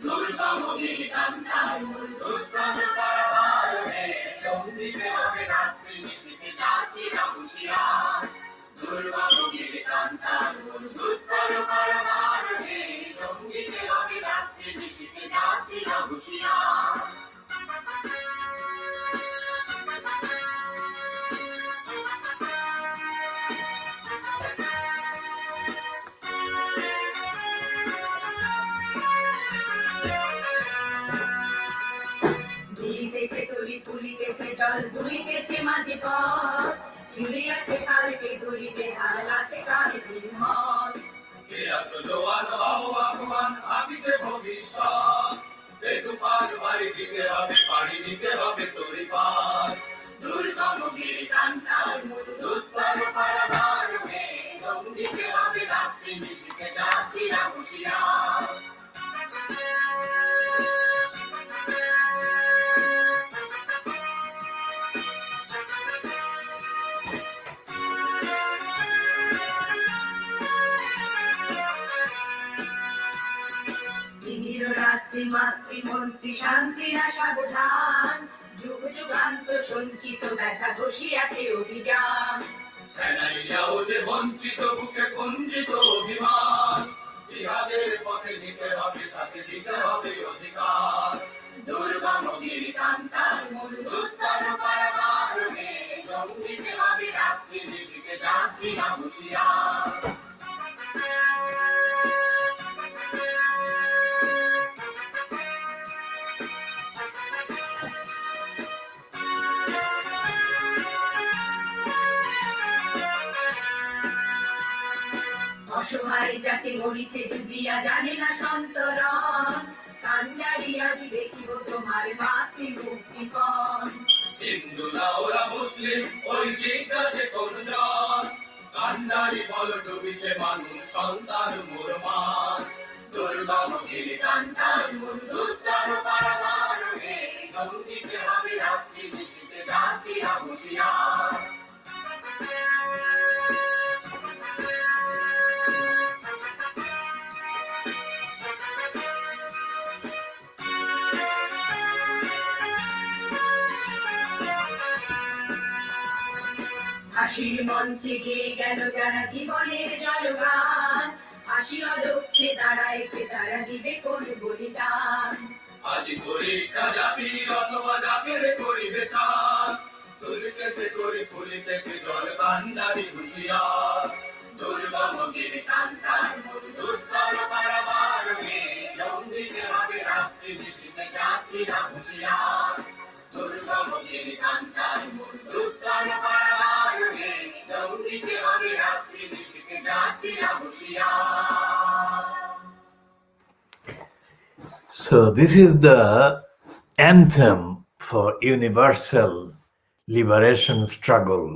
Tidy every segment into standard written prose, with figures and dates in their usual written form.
দুর্গম গিরিকান্তার মূল দুষ্কর পারাবার হে, জঙ্গিতে হবে রাত্রি নিশীথে জাতিরা হুঁশিয়ার। দুর্গম গিরিকান্তার মূল দুষ্কর পারাবার হে, জঙ্গিতে হবে রাত্রি নিশীথে জাতিরা হুঁশিয়ার। দুলিতেছে তরি তুলিতেছে জল, দুলিতেছে মাঝে পথ, ছিড়িয়াছে কালকে দড়িতে, হাল আছে কালকে মত। কে আছো জোয়ান হও আহ্বান, ভাবিতে ভবিষ্যৎ, এ তুফান বাড়ি দিতে হবে, পাড়ি দিতে হবে তরি পার। দুর্গম গিরিকান্তার মূল দুষ্কর পারাবার হে, জঙ্গিতে হবে রাত্রি নিশীথে জাতিরা হুঁশিয়ার। রাত্রি মাতৃমন্ত্রী শান্তিরা সাবধান, যুগ যুগান্ত সঞ্চিত ব্যথা ঘষিয়াছে অভিযান। বঞ্চিত বুকে কুঞ্চিত অভিমান, ইহাদের পথে নিতে হবে, সাথে দিতে হবে অধিকার। দুর্গম গিরিকান্তার মূল দুষ্কর পারাবার হে, জঙ্গিতে হবে রাত্রি নিশীথে জাতিরা হুঁশিয়ার। অসহায় যাকে মরিছে ডুবিয়া, জানে না সন্তরণ, কান্ডারি আজি দেখিব তোমার মাতৃমুক্তিপণ। হিন্দু না ওরা মুসলিম, ওই জিজ্ঞাসে কোনজন, কান্ডারি বল ডুবিছে মানুষ সন্তান মোর মান। দুর্গম গিরিকান্তার মূল দুষ্কর পারাবার হে, জঙ্গিতে হবে রাত্রি নিশীথে জাতিরা হুঁশিয়ার। হাসির মঞ্চে গিয়ে গেল যারা জীবনের জয়গান, হাসি অলক্ষ্যে দাঁড়াইছে তারা দিবে কোন বলিদান। আজি পরীক্ষা জাতির অথবা জাতির করিবে তার, তুলিতেছে করি ফুলিতেছে জল কান্ডারি হুঁশিয়ার। দুর্গম গিরিকান্তার মূল দুষ্কর পারাবার হে, জঙ্গিতে হবে রাত্রি নিশীথে জাতিরা হুঁশিয়ার। দুর্গম গিরিকান্তার মূল দুষ্কর পারাবার হে, জঙ্গিতে হবে রাত্রি নিশীথে জাতিরা হুঁশিয়ার। So this is the anthem for universal liberation struggle,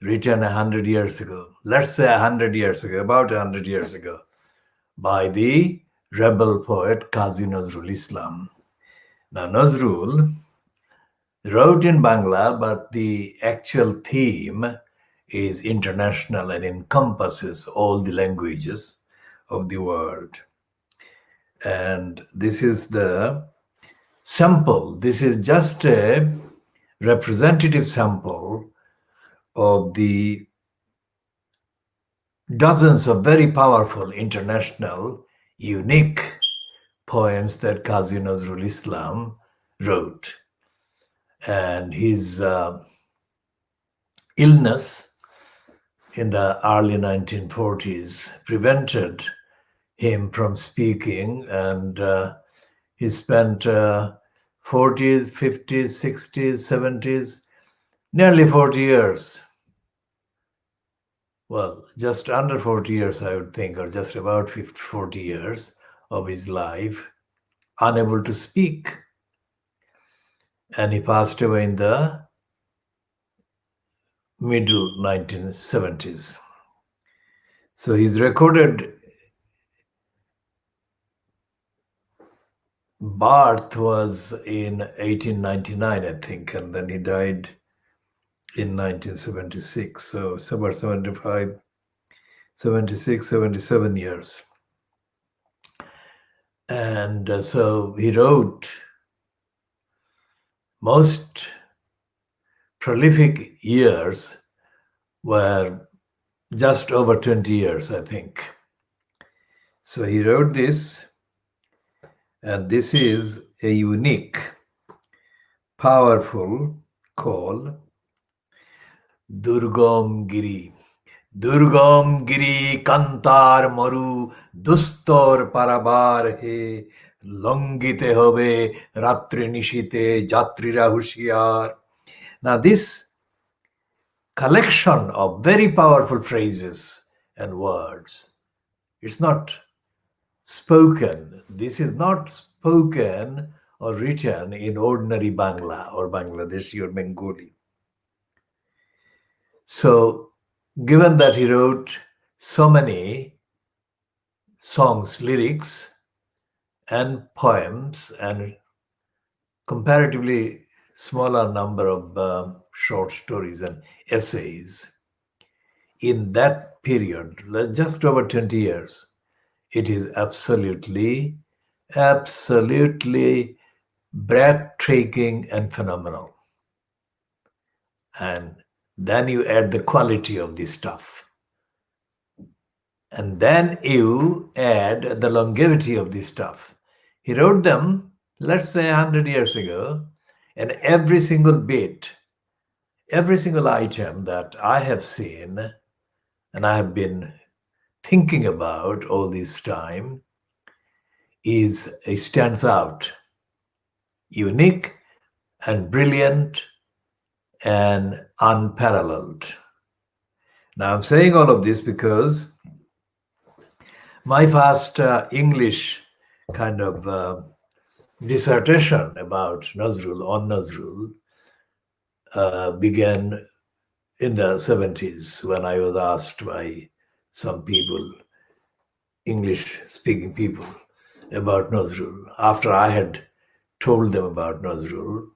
written 100 years ago. Let's say 100 years ago, about 100 years ago, by the rebel poet Qazi Nazrul Islam. Now Nazrul wrote in Bangla, but the actual theme is international and encompasses all the languages of the world. And this is the sample. This is just a representative sample of the dozens of very powerful international unique poems that Qazi Nazrul Islam wrote. And his illness in the early 1940s prevented him from speaking, and he spent 40s, 50s, 60s, 70s, nearly 40 years. Well, just under 40 years, I would think, or just about 40 years of his life, unable to speak. And he passed away in the middle 1970s. So his recorded birth was in 1899, I think, and then he died in 1976. So it's about 75, 76, 77 years. And so he wrote most prolific years were just over 20 years, I think. So he wrote this, and this is a unique, powerful call, Durgam Giri. Durgam Giri Kantar Maru Dustor Parabar He Longite Hobe Ratri Nishite Jatrira Hushiyar. Now, this collection of very powerful phrases and words, it's not spoken. This is not spoken or written in ordinary Bangla or Bangladeshi or Bengali. So, given that he wrote so many songs, lyrics, and poems, and comparatively smaller number of short stories and essays, in that period, just over 20 years, it is absolutely, absolutely breathtaking and phenomenal. And then you add the quality of this stuff. And then you add the longevity of this stuff. He wrote them, let's say 100 years ago, and every single bit, every single item that I have seen and I have been thinking about all this time stands out, unique and brilliant and unparalleled. Now, I'm saying all of this because my first English kind of dissertation about Nazrul, on Nazrul, began in the 70s when I was asked by some people, English speaking people, about Nazrul. After I had told them about Nazrul,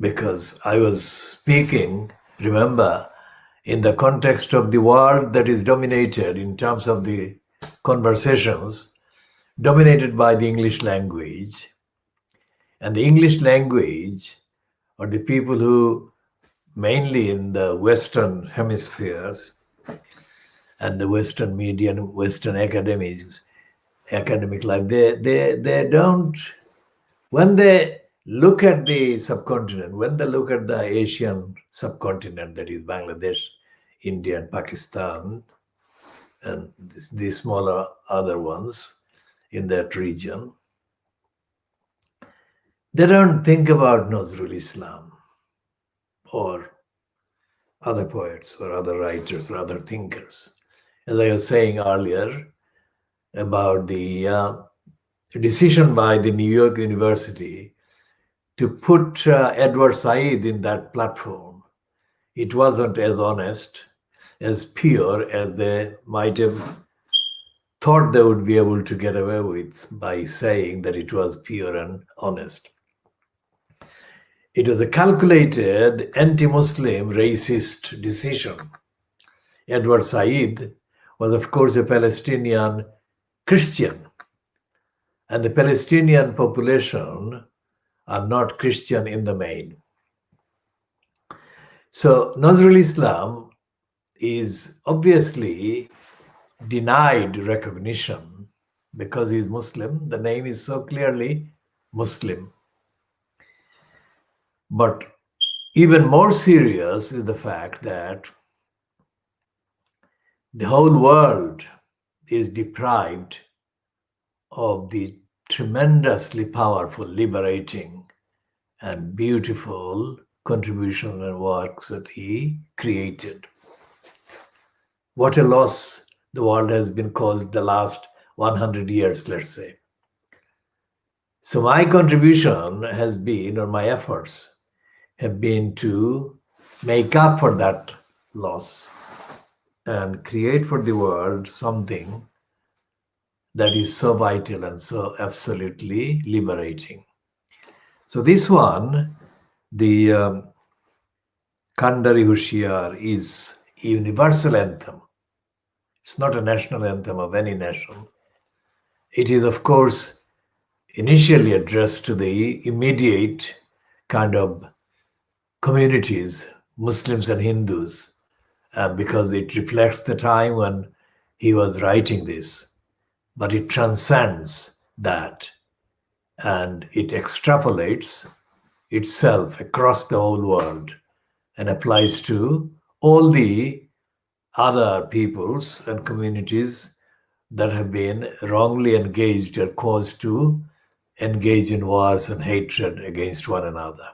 because I was speaking, remember, in the context of the world that is dominated in terms of the conversations, dominated by the English language. And the English language, or the people who mainly in the Western hemispheres and the Western media and Western academic life, they don't, when they look at the subcontinent, when they look at the Asian subcontinent, that is Bangladesh, India, and Pakistan, and the smaller other ones in that region, they don't think about Nazrul Islam or other poets or other writers or other thinkers. As I was saying earlier about the decision by the New York University to put Edward Said in that platform, it wasn't as honest, as pure as they might have thought they would be able to get away with by saying that it was pure and honest. It was a calculated anti-Muslim racist decision. Edward Said was, of course, a Palestinian Christian, and the Palestinian population are not Christian in the main. So Nazrul Islam is obviously denied recognition because he's Muslim. The name is so clearly Muslim. But even more serious is the fact that the whole world is deprived of the tremendously powerful, liberating, and beautiful contribution and works that he created. What a loss the world has been caused the last 100 years, let's say. So my contribution has been, or my efforts have been to make up for that loss and create for the world something that is so vital and so absolutely liberating. So this one, the Kandari Hushiyar, is a universal anthem. It's not a national anthem of any nation. It is, of course, initially addressed to the immediate kind of communities, Muslims and Hindus, because it reflects the time when he was writing this. But it transcends that and it extrapolates itself across the whole world and applies to all the other peoples and communities that have been wrongly engaged or caused to engage in wars and hatred against one another.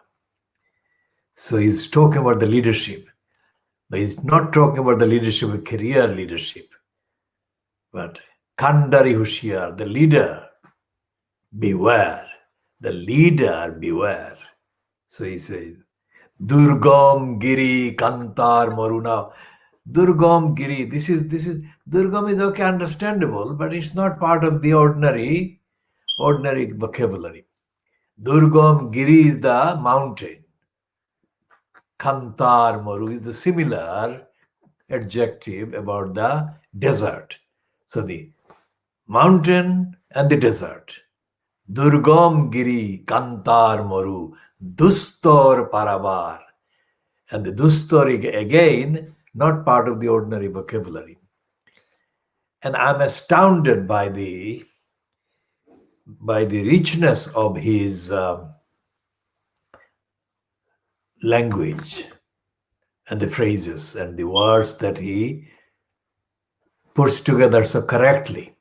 So he's talking about the leadership, but he's not talking about the leadership of career leadership, but Kandari Hushiyar, the leader, beware. The leader, beware. So he says, Durgam Giri Kantar Maruna. Durgam Giri. This is Durgam is okay, understandable, but it's not part of the ordinary vocabulary. Durgam Giri is the mountain. Kantar Maru is the similar adjective about the desert. So the mountain and the desert. Durgam Giri Kantar Maru Dustor Parabar. And the Dustor again, not part of the ordinary vocabulary. And I'm astounded by the richness of his language and the phrases and the words that he puts together so correctly.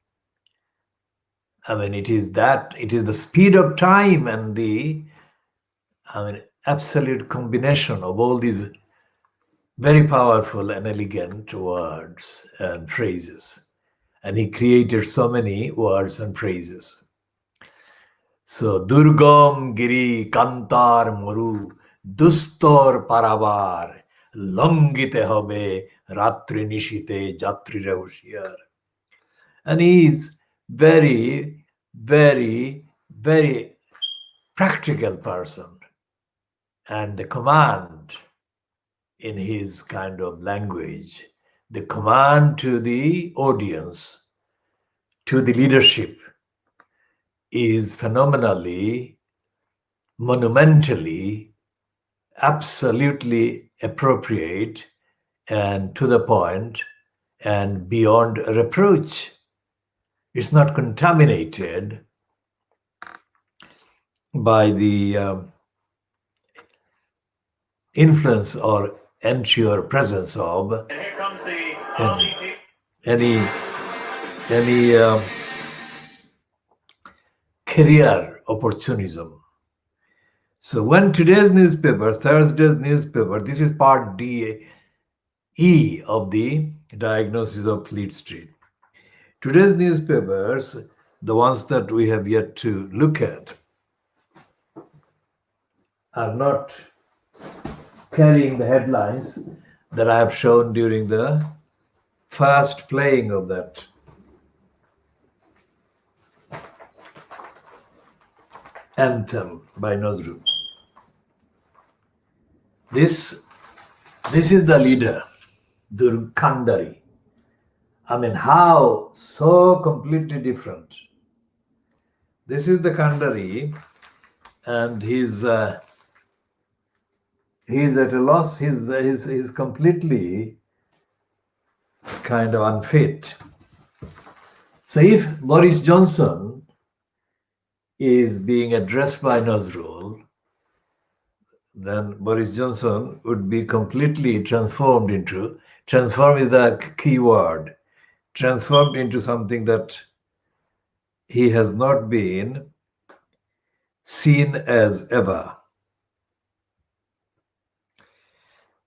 I mean, it is the speed of time and the absolute combination of all these very powerful and elegant words and phrases. And he created so many words and phrases. So, Durgam Giri Kantar Maru Dustor Parabar Longite Hobe Ratri Nishite Jatri Rehushiyar. And he is very, very, very practical person. And the command in his kind of language, the command to the audience, to the leadership, is phenomenally, monumentally, absolutely appropriate and to the point and beyond reproach. It's not contaminated by the influence or entry or presence of any career opportunism. So when today's newspaper, Thursday's newspaper, this is part E of the diagnosis of Fleet Street. Today's newspapers, the ones that we have yet to look at, are not carrying the headlines that I have shown during the first playing of that anthem by Nazru. This is the leader, Kandari. I mean, how so completely different. This is the Kandari, and he's at a loss. He's completely kind of unfit. So if Boris Johnson is being addressed by Nazrul, then Boris Johnson would be completely transformed is the key word, transformed into something that he has not been seen as ever.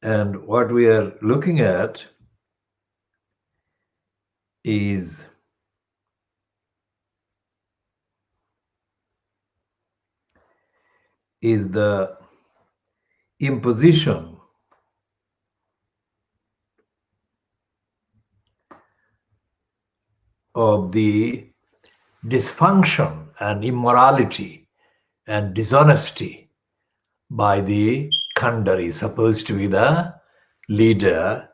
And what we are looking at is the imposition of the dysfunction and immorality and dishonesty by the Kandari, supposed to be the leader,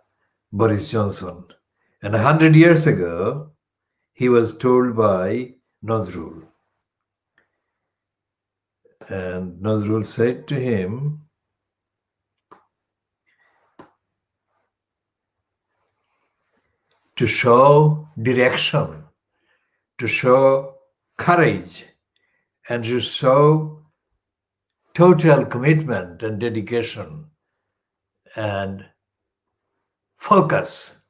Boris Johnson. And 100 years ago, he was told by Nazrul. And Nazrul said to him, to show direction, to show courage, and to show total commitment and dedication and focus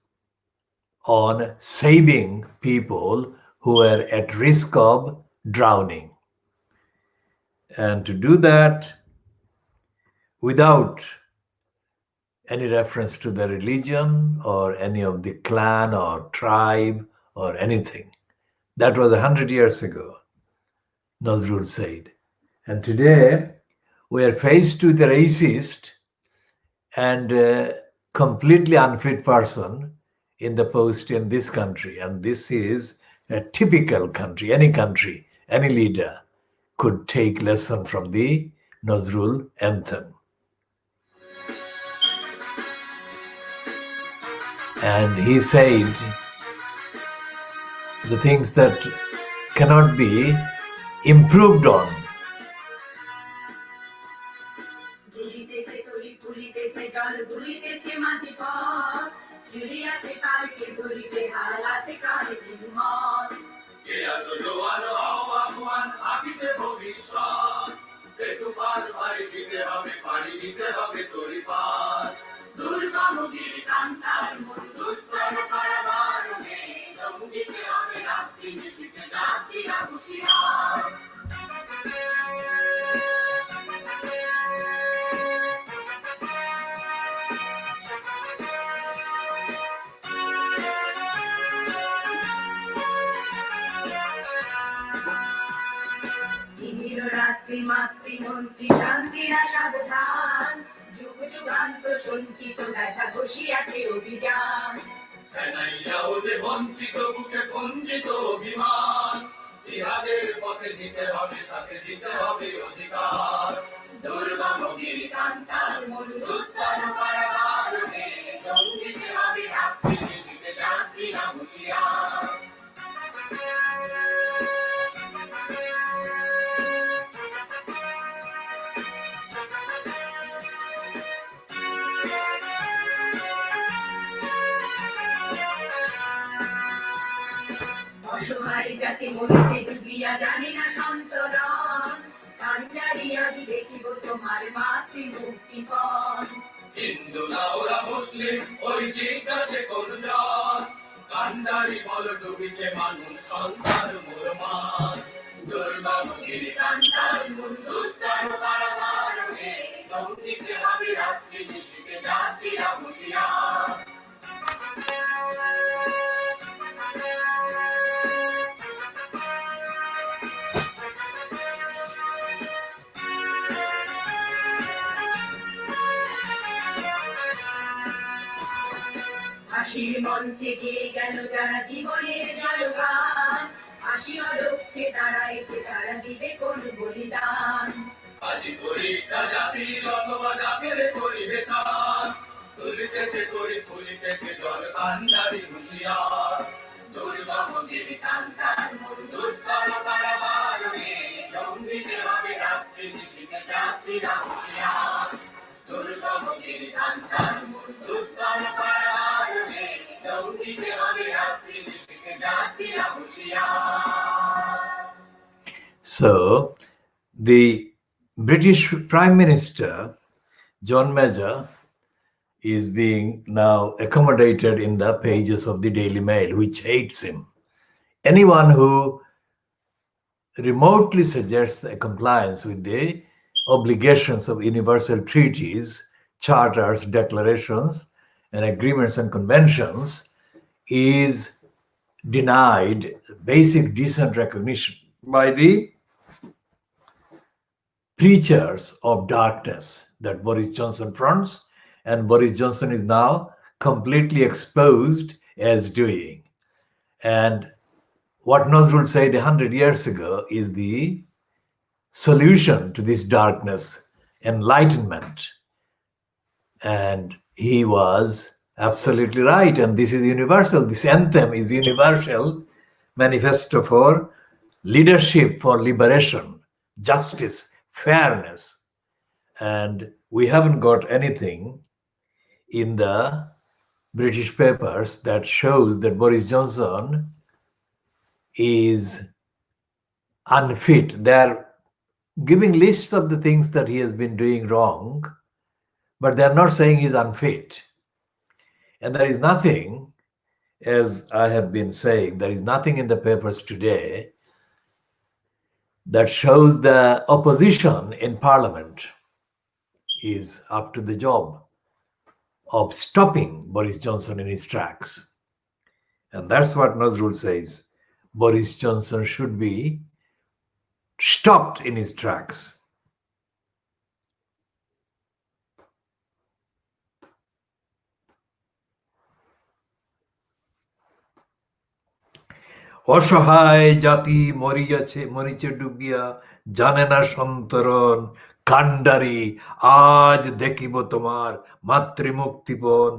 on saving people who are at risk of drowning. And to do that without any reference to the religion or any of the clan or tribe or anything. That was 100 years ago, Nazrul said. And today we are faced with a racist and completely unfit person in the post in this country. And this is a typical country. Any leader could take lesson from the Nazrul anthem. And he said the things that cannot be improved on. দুলিতেছে তরি ফুলিতেছে জল দুলিতেছে মাঝি পথ ছিড়িয়াছে কালকে ধরিবে হাল আছে কালে বিমল কে আছো জোয়ান হও আহ্বান আবিতে ভবিষ্যৎ একটু পার পাড়ি দিতে হবে পাড়ি দিতে হবে তরি পার দুর্গম গিরি কান্তার মরু দুস্তর পারাবারণে লঙ্ঘিতে হবে রাত্রি নিশীথে যাত্রীরা হুঁশিয়ার রাত্রি মাতৃমন্ত্রী শান্তিরা সাবধান যুগ যুগান্ত সঞ্চিত ব্যথা ঘষিয়াছে অভিযান বঞ্চিত বুকে পঞ্জিত অভিমান ইহাদের পথে দিতে হবে সাথে দিতে হবে অধিকার দুর্গম গিরি কান্তার মরু দুস্তর পারাবারণে লঙ্ঘিতে হবে রাত্রি নিশীথে যাত্রীরা হুঁশিয়ার অসহায় জাতি মরেছে ডুবিয়া জানি না সন্তরণ কান্ডারি আজি দেখিব তোমার মাতৃমুক্তিপণ হিন্দু না ওরা মুসলিম ওই জিজ্ঞাসে কোন জন কান্ডারি বল ডুবিছে মানুষ সন্তান মোরমান দুর্গম গিরি কান্তার মরু দুস্তর পারাবারণে লঙ্ঘিতে হবে রাত্রি নিশীথে যাত্রীরা হুঁশিয়ার হাসির মঞ্চে গিয়ে গেল যারা জীবনের জয়গান হাসি অলক্ষ্যে দাঁড়াইছে তারা দিবে কোন বলিদান আজি পরীক্ষা জাতির অথবা জাতির করিবে কাজ তুলিতেছে করি ফুলিতেছে জল কান্ডারি হুঁশিয়ার দুর্গম গিরি কান্তার মরু দুস্তর পারাবারণে লঙ্ঘিতে হবে রাত্রি নিশীথে যাত্রীরা হুঁশিয়ার দুর্গম গিরি কান্তার মরু দুস্তর পারাবারণে লঙ্ঘিতে হবে রাত্রি নিশীথে যাত্রীরা হুঁশিয়ার So the British Prime Minister, John Major, is being now accommodated in the pages of the Daily Mail, which hates him. Anyone who remotely suggests a compliance with the obligations of universal treaties, charters, declarations, and agreements and conventions is denied basic decent recognition by the preachers of darkness that Boris Johnson fronts, and Boris Johnson is now completely exposed as doing. And what Nazrul said 100 years ago is the solution to this darkness, enlightenment. And he was absolutely right. And this is universal. This anthem is universal manifesto for leadership for liberation, justice, fairness. And we haven't got anything in the British papers that shows that Boris Johnson is unfit. They're giving lists of the things that he has been doing wrong, but they're not saying he's unfit. And there is nothing, as I have been saying, there is nothing in the papers today that shows the opposition in parliament is up to the job of stopping Boris Johnson in his tracks. And that's what Nazrul says. Boris Johnson should be stopped in his tracks. অসহায় জাতি মরিচে ডুবিয়া জানে না সন্তরণ কাণ্ডারি আজ দেখিব তোমার মাতৃমুক্তিপণ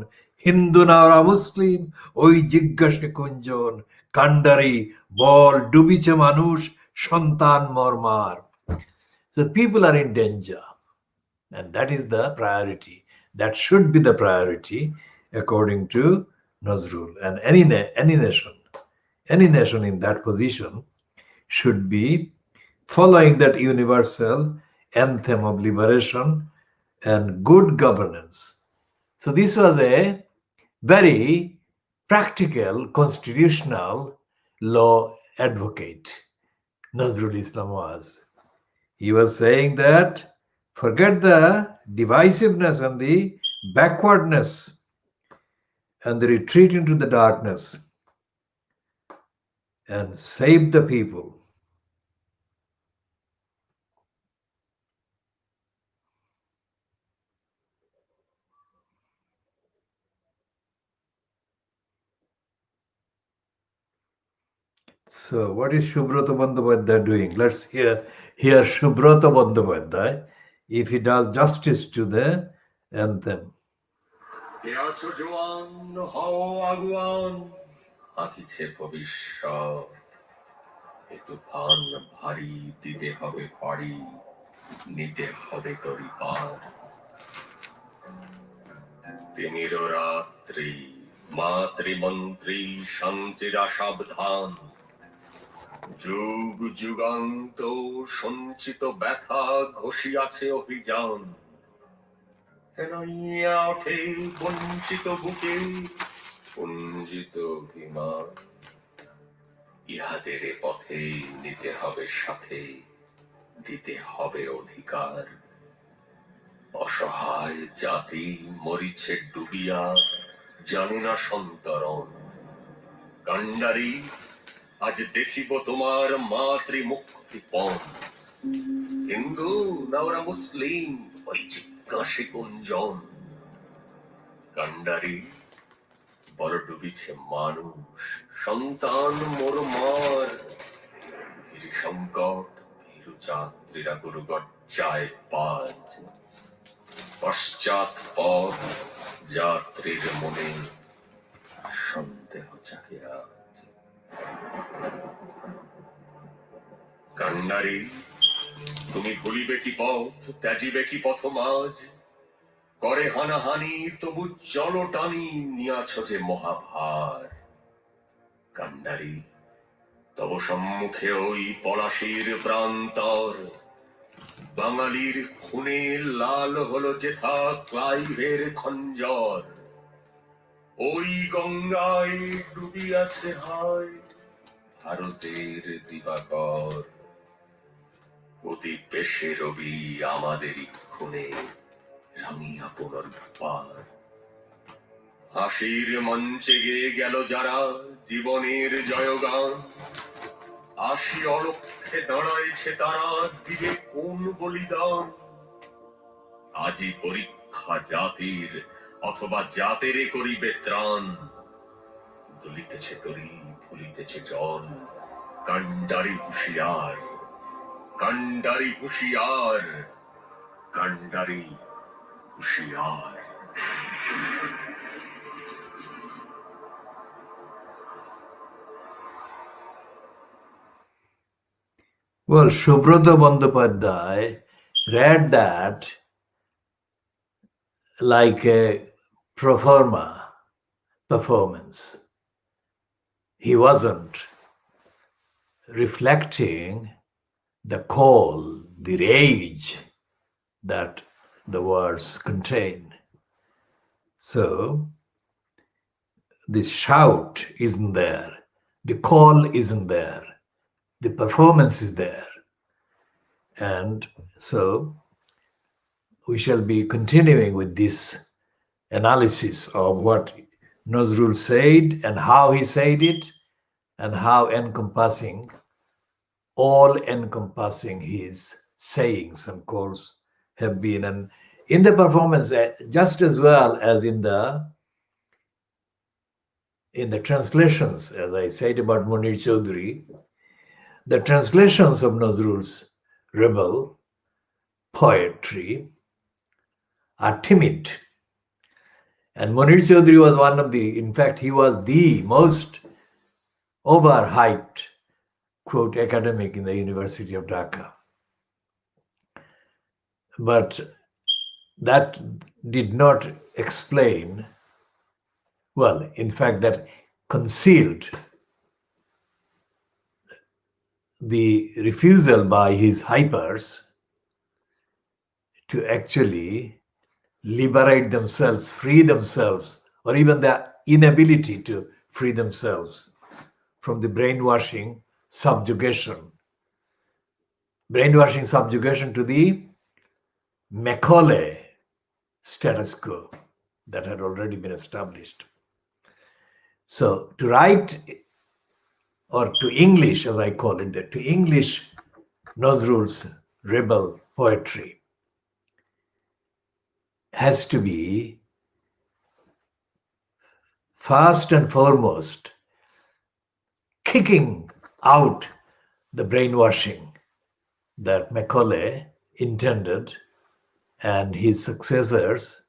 হিন্দু না ওরা মুসলিম ওই জিজ্ঞাসে কুঞ্জন কাণ্ডারি বল ডুবিছে মানুষ সন্তান মরমার. So people are in danger, and that is the priority. That should be the priority according to Nazrul. And any nation in that position should be following that universal anthem of liberation and good governance. So this was a very practical constitutional law advocate, Nazrul Islam was. He was saying that forget the divisiveness and the backwardness and the retreat into the darkness and save the people. So what is Subroto Bandyopadhyay doing? Let's hear Subroto Bandyopadhyay if he does justice to the anthem. কে আছো জোয়ান হও আগুয়ান আঁকিছে ভবিষ্যৎ এ তুফান ভারী দিতে হবে পাড়ি নিতে হবে তরি পার দিনের রাত্রি মাতৃমন্ত্রী শান্তির সাবধান যুগ যুগান্ত সঞ্চিত ব্যথা ঘষিয়াছে অভিযান হেনাইয়া ওঠে বঞ্চিত বুকে পুঞ্জিত অভিমান ইহাদের পথে নিতে হবে সাথে দিতে হবে অধিকার অসহায় জাতি মরিছে ডুবিয়া জানে না সন্তরণ কাণ্ডারি আজ দেখিব তোমার মাতৃমুক্তিপণ হিন্দু না ওরা মুসলিম ওই জিজ্ঞাসে কুঞ্জন কাণ্ডারি বল ডুবিছে মানুষ সন্তান মরমার গিরি সংকট ভীরু যাত্রীরা গুরু গজ্জায় পাজ পশ্চাৎ পথ যাত্রীর মনে সন্দেহ জাগে আজ কান্ডারি তুমি ভুলিবে কি পথ ত্যাজিবে কি পথ মাঝ করে হানাহানি তবু চলো টানি নিয়াছ যে মহাভার কান্ডারি তব সম্মুখে ওই পলাশির প্রান্তর বাঙালির খুনে লাল হলো যেথা ক্লাইভের খঞ্জর ওই গঙ্গায় ডুবিয়াছে হয় ভারতের দিবাকর অতি পেশে রবি আমাদেরই খুনে রামিয়া পুনর্বার হাসির মঞ্চে গেয়ে গেল যারা জীবনের জয়গান আশি অলক্ষে দাঁড়াইছে তারা দিবে কোন বলিদান আজি পরীক্ষা জাতির অথবা জাতেরে করিবে ত্রাণ দুলিতেছে তরি ফুলিতেছে জল কান্ডারি হুঁশিয়ার কান্ডারি হুঁশিয়ার কান্ডারি হুঁশিয়ার Well, Subrata Bandyopadhyay read that like a pro forma performance. He wasn't reflecting the call, the rage that the words contain. So the shout isn't there, the call isn't there, the performance is there. And so we shall be continuing with this analysis of what Nazrul said and how he said it and how encompassing, all encompassing his sayings and calls have been. And in the performance, just as well as in the translations, as I said about Munir Chaudhry, the translations of Nazrul's rebel poetry are timid. And Munir Chaudhry was one of the, in fact, he was the most overhyped, quote, academic in the University of Dhaka. But that did not explain, well, in fact, that concealed the refusal by his hypers to actually liberate themselves, free themselves, or even the inability to free themselves from the brainwashing subjugation to the Macaulay status quo that had already been established. So to write, or to English, as I call it, to English Nazrul's rebel poetry has to be first and foremost kicking out the brainwashing that Macaulay intended and his successors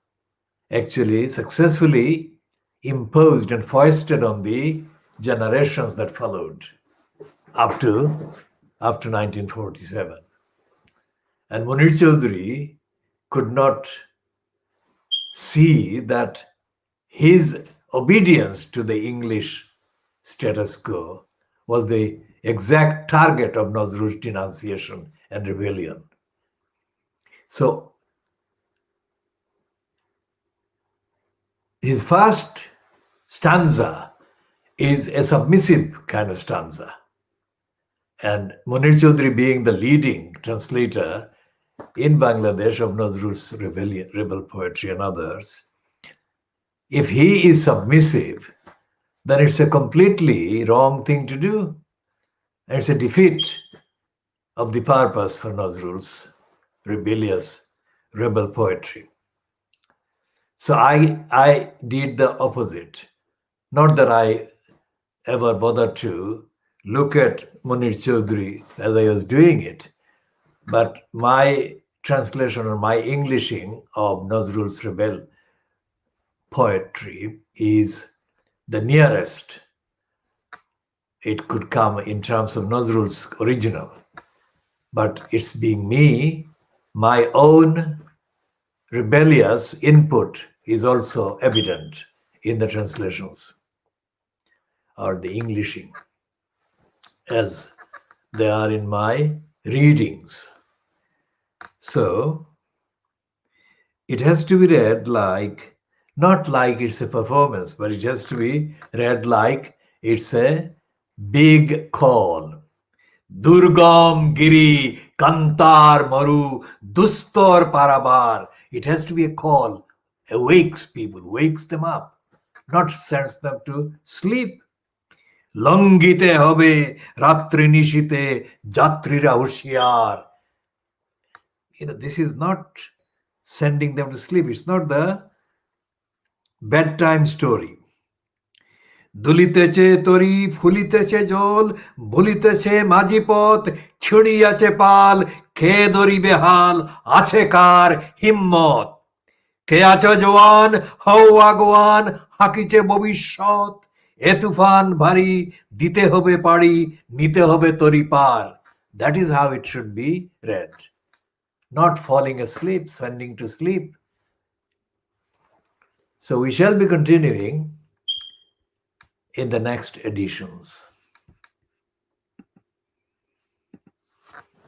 actually successfully imposed and foisted on the generations that followed up to 1947. And Munir Chaudhry could not see that his obedience to the English status quo was the exact target of Nazrul's denunciation and rebellion. So his first stanza is a submissive kind of stanza. And Munir Chaudhry, being the leading translator in Bangladesh of Nazrul's rebel poetry and others, if he is submissive, then it's a completely wrong thing to do. And it's a defeat of the purpose for Nazrul's rebellious rebel poetry. So I did the opposite. Not that I ever bothered to look at Munir Chaudhry as I was doing it, but my translation or my Englishing of Nazrul's rebel poetry is the nearest it could come in terms of Nazrul's original. But it's being me, my own rebellious input is also evident in the translations or the Englishing as they are in my readings. So it has to be read like, not like it's a performance, but it has to be read like it's a big call. Durgam Giri Kantar Maru Dustor Parabar. It has to be a call, awakes people, wakes them up, not sends them to sleep. Longite hobe ratri nishite jatrira hushiyar. This is not sending them to sleep. It's not the bedtime story. দুলিতেছে তরি ফুলিতেছে জল ভুলিতেছে মাঝি পথ ছিড়িয়াছে পাল কে দরিবে হাল আছে কার হিম্মত কে আছো জওয়ান হও আগোয়ান হাকিছে ভবিষ্যৎ এ তুফান ভারী দিতে হবে পাড়ি নিতে হবে তরি পার That is how it should be read. Not falling asleep, sending to sleep. So we shall be continuing in the next editions.